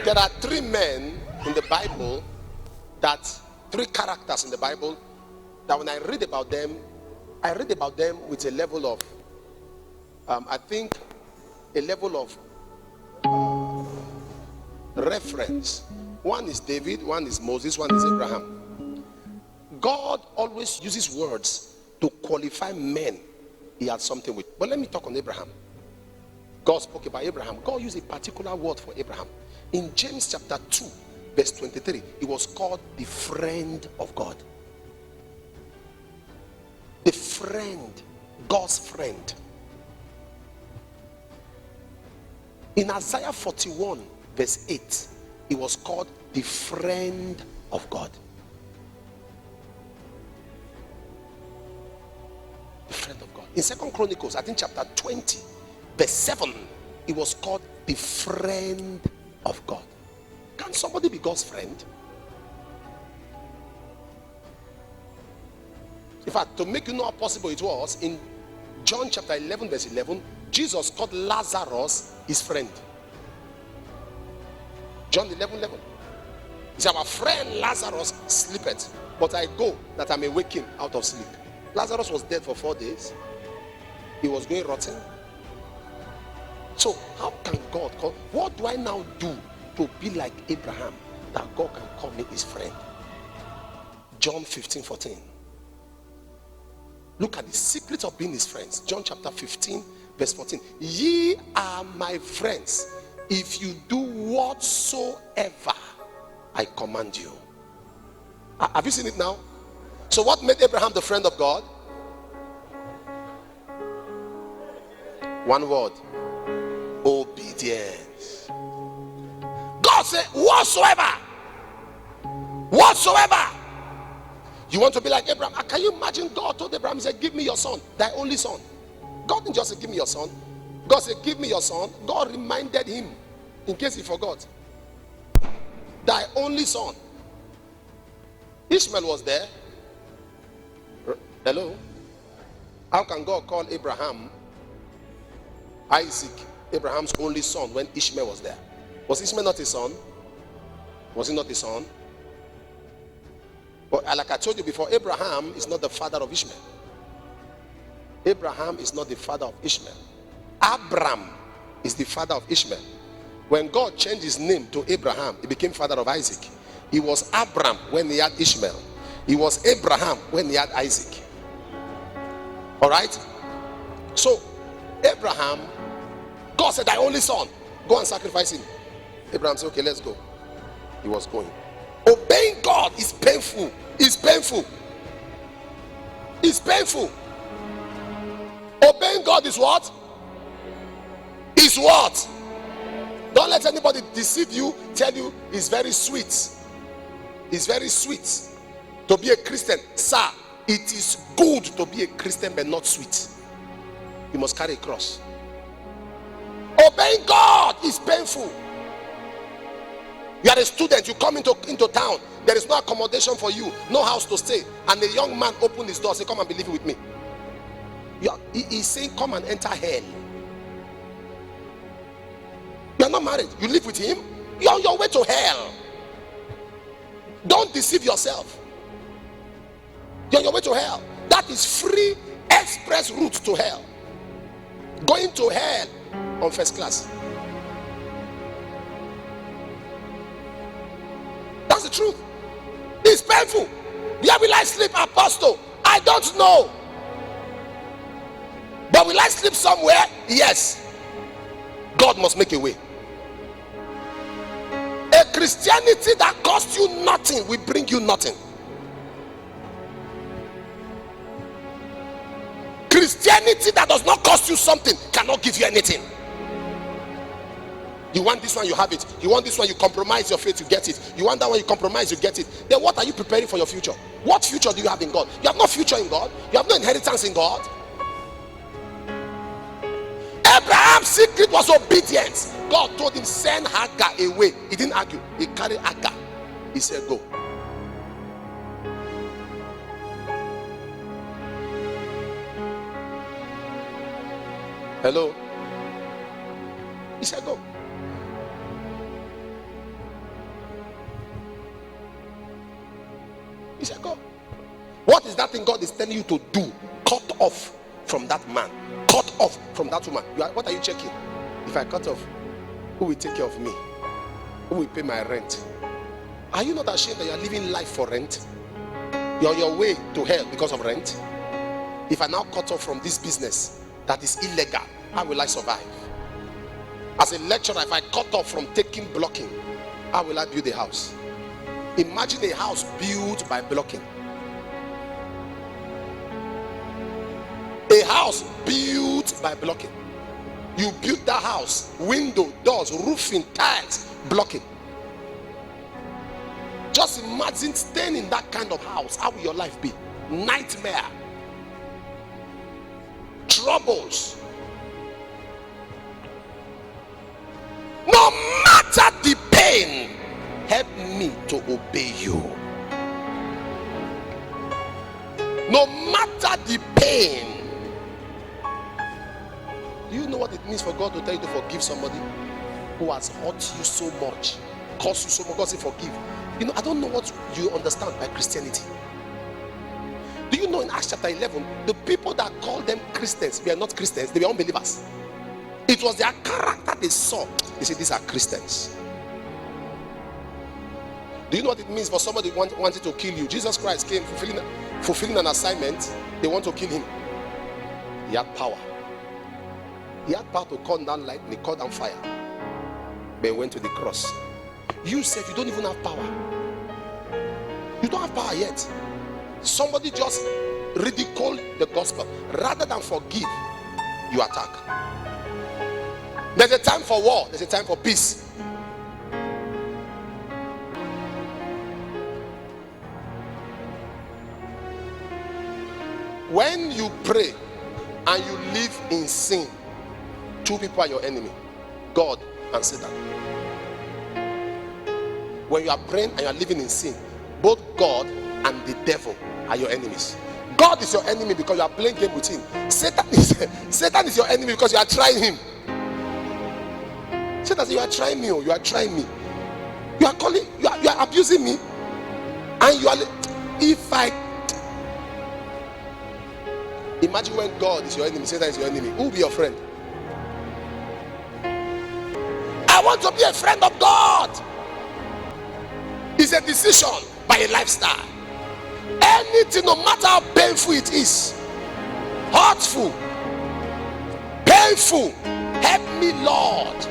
There are three men in the Bible, three characters in the Bible, that when I read about them with a level of, I think, a level of reference. One is David, one is Moses, one is Abraham. God always uses words to qualify men he had something with. But let me talk on Abraham. God spoke about Abraham. God used a particular word for Abraham. In James chapter 2, verse 23, he was called the friend of God. The friend, God's friend. In Isaiah 41, verse 8, he was called the friend of God. The friend of God. In 2 Chronicles, I think chapter 20, verse 7, he was called the friend of God. Can somebody be God's friend? In fact, to make you know how possible it was, in John chapter 11, verse 11, Jesus called Lazarus his friend. John 11, 11. He said, our friend Lazarus sleepeth, but I go that I may wake him out of sleep. Lazarus was dead for 4 days. He was going rotten. So how can God call? What do I now do to be like Abraham that God can call me his friend? John 15, 14. Look at the secret of being his friends. John chapter 15, verse 14. Ye are my friends if you do whatsoever I command you. Have you seen it now? So what made Abraham the friend of God? One word: obedience. God said, whatsoever. You want to be like Abraham? Can you imagine? God told Abraham, he said, give me your son, thy only son. God didn't just say, give me your son. God said, give me your son. God reminded him, in case he forgot, thy only son. Ishmael was there. Hello? How can God call Abraham, Isaac, Abraham's only son, when Ishmael was there? Was Ishmael not his son? Was he not his son? But like I told you before, Abraham is not the father of Ishmael. Abraham is not the father of Ishmael. Abram is the father of Ishmael. When God changed his name to Abraham, he became father of Isaac. He was Abram when he had Ishmael. He was Abraham when he had Isaac. All right? So, Abraham, God said, thy only son, go and sacrifice him. Abraham said, okay, let's go. He was going. Obeying God is painful. It's painful. It's painful. Obeying God is what? Is what? Don't let anybody deceive you, tell you it's very sweet. It's very sweet to be a Christian. Sir, it is good to be a Christian but not sweet. You must carry a cross. Obeying God is painful. You are a student, you come into town, there is no accommodation for you, no house to stay, and a young man opened his door, say, come and be living with me. He's saying, come and enter hell. You are not married, you live with him, you are on your way to hell. Don't deceive yourself. You're on your way to hell. That is free express route to hell. Going to hell on first class. That's the truth. It's painful. Where will I sleep, Apostle? I don't know. But will I sleep somewhere? Yes. God must make a way. A Christianity that costs you nothing will bring you nothing. Christianity that does not cost you something cannot give you anything. You want this one, you have it. You want this one, you compromise your faith, you get it. You want that one, you compromise, you get it. Then what are you preparing for your future? What future do you have in God? You have no future in God. You have no inheritance in God. Abraham's secret was obedience. God told him, send Hagar away. He didn't argue. He carried Hagar. He said, go. Hello? He said, go. He said, God. What is that thing God is telling you to do? Cut off from that man. Cut off from that woman. What are you checking? If I cut off, who will take care of me? Who will pay my rent? Are you not ashamed that you are living life for rent? You're on your way to hell because of rent. If I now cut off from this business that is illegal, how will I survive? As a lecturer, if I cut off from taking blocking, how will I build a house? Imagine a house built by blocking. A house built by blocking. You build that house, window, doors, roofing, tiles, blocking. Just imagine staying in that kind of house. How will your life be? Nightmare. Troubles. No matter the pain, help me to obey you. No matter the pain. Do you know what it means for God to tell you to forgive somebody who has hurt you so much, caused you so much? God say forgive. You know, I don't know what you understand by Christianity. Do you know in Acts chapter 11, the people that called them Christians were not Christians, they were unbelievers. It was their character they saw. They said, these are Christians. Do you know what it means for somebody who wanted to kill you? Jesus Christ came fulfilling an assignment. They want to kill him. He had power. He had power to call down lightning, call down fire. But he went to the cross. You said you don't even have power. You don't have power yet. Somebody just ridiculed the gospel. Rather than forgive, you attack. There's a time for war. There's a time for peace. When you pray and you live in sin, two people are your enemy, God and Satan. When you are praying and you are living in sin, both God and the devil are your enemies. God is your enemy because you are playing game with him. Satan is your enemy because you are trying him. Satan says, you are trying me, you are trying me. You are calling, you are abusing me. And you are, imagine when God is your enemy, Satan is your enemy. Who will be your friend? I want to be a friend of God. It's a decision by a lifestyle. Anything, no matter how painful it is, hurtful, painful, help me, Lord.